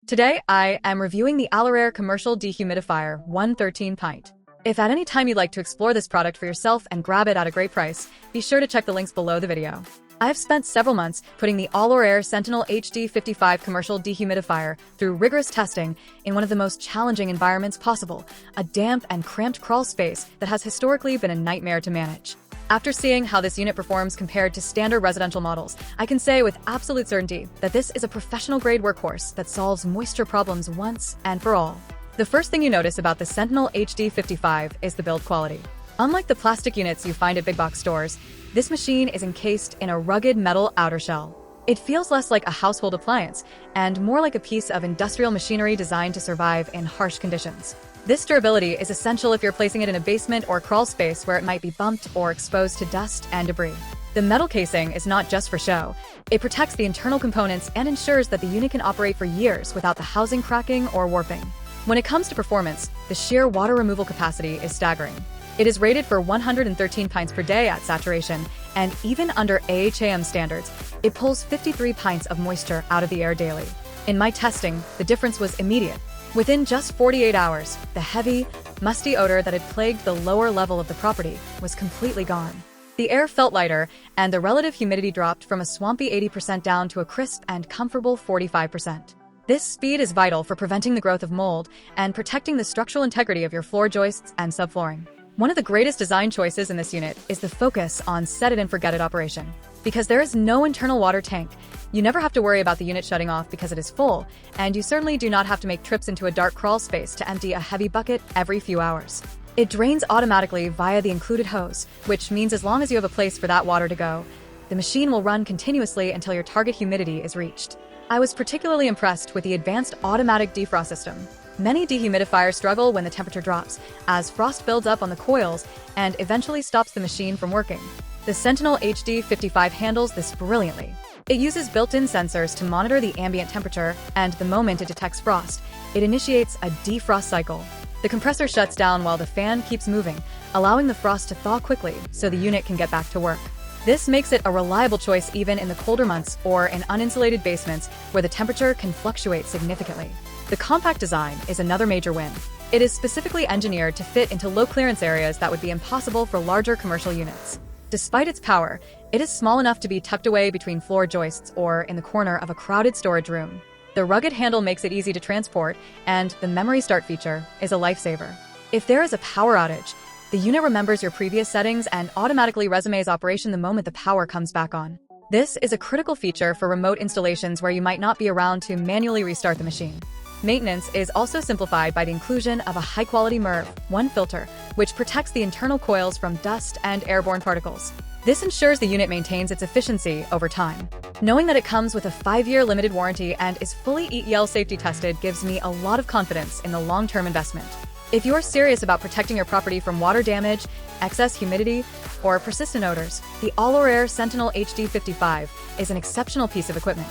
Today, I am reviewing the AlorAir Commercial Dehumidifier 113 Pint. If at any time you'd like to explore this product for yourself and grab it at a great price, be sure to check the links below the video. I have spent several months putting the AlorAir Sentinel HD55 Commercial Dehumidifier through rigorous testing in one of the most challenging environments possible, a damp and cramped crawl space that has historically been a nightmare to manage. After seeing how this unit performs compared to standard residential models, I can say with absolute certainty that this is a professional-grade workhorse that solves moisture problems once and for all. The first thing you notice about the Sentinel HD55 is the build quality. Unlike the plastic units you find at big box stores, this machine is encased in a rugged metal outer shell. It feels less like a household appliance and more like a piece of industrial machinery designed to survive in harsh conditions. This durability is essential if you're placing it in a basement or crawl space where it might be bumped or exposed to dust and debris. The metal casing is not just for show. It protects the internal components and ensures that the unit can operate for years without the housing cracking or warping. When it comes to performance, the sheer water removal capacity is staggering. It is rated for 113 pints per day at saturation, and even under AHAM standards, it pulls 53 pints of moisture out of the air daily. In my testing, the difference was immediate. Within just 48 hours, the heavy, musty odor that had plagued the lower level of the property was completely gone. The air felt lighter, and the relative humidity dropped from a swampy 80% down to a crisp and comfortable 45%. This speed is vital for preventing the growth of mold and protecting the structural integrity of your floor joists and subflooring. One of the greatest design choices in this unit is the focus on set-it-and-forget-it operation. Because there is no internal water tank, you never have to worry about the unit shutting off because it is full, and you certainly do not have to make trips into a dark crawl space to empty a heavy bucket every few hours. It drains automatically via the included hose, which means as long as you have a place for that water to go, the machine will run continuously until your target humidity is reached. I was particularly impressed with the advanced automatic defrost system. Many dehumidifiers struggle when the temperature drops, as frost builds up on the coils and eventually stops the machine from working. The Sentinel HD55 handles this brilliantly. It uses built-in sensors to monitor the ambient temperature, and the moment it detects frost, it initiates a defrost cycle. The compressor shuts down while the fan keeps moving, allowing the frost to thaw quickly so the unit can get back to work. This makes it a reliable choice even in the colder months or in uninsulated basements where the temperature can fluctuate significantly. The compact design is another major win. It is specifically engineered to fit into low-clearance areas that would be impossible for larger commercial units. Despite its power, it is small enough to be tucked away between floor joists or in the corner of a crowded storage room. The rugged handle makes it easy to transport, and the memory start feature is a lifesaver. If there is a power outage, the unit remembers your previous settings and automatically resumes operation the moment the power comes back on. This is a critical feature for remote installations where you might not be around to manually restart the machine. Maintenance is also simplified by the inclusion of a high-quality MERV1 filter, which protects the internal coils from dust and airborne particles. This ensures the unit maintains its efficiency over time. Knowing that it comes with a 5-year limited warranty and is fully EEL safety tested gives me a lot of confidence in the long-term investment. If you're serious about protecting your property from water damage, excess humidity, or persistent odors, the AlorAir Sentinel HD55 is an exceptional piece of equipment.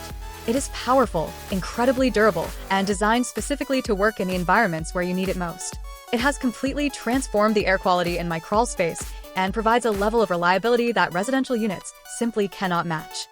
It is powerful, incredibly durable, and designed specifically to work in the environments where you need it most. It has completely transformed the air quality in my crawl space and provides a level of reliability that residential units simply cannot match.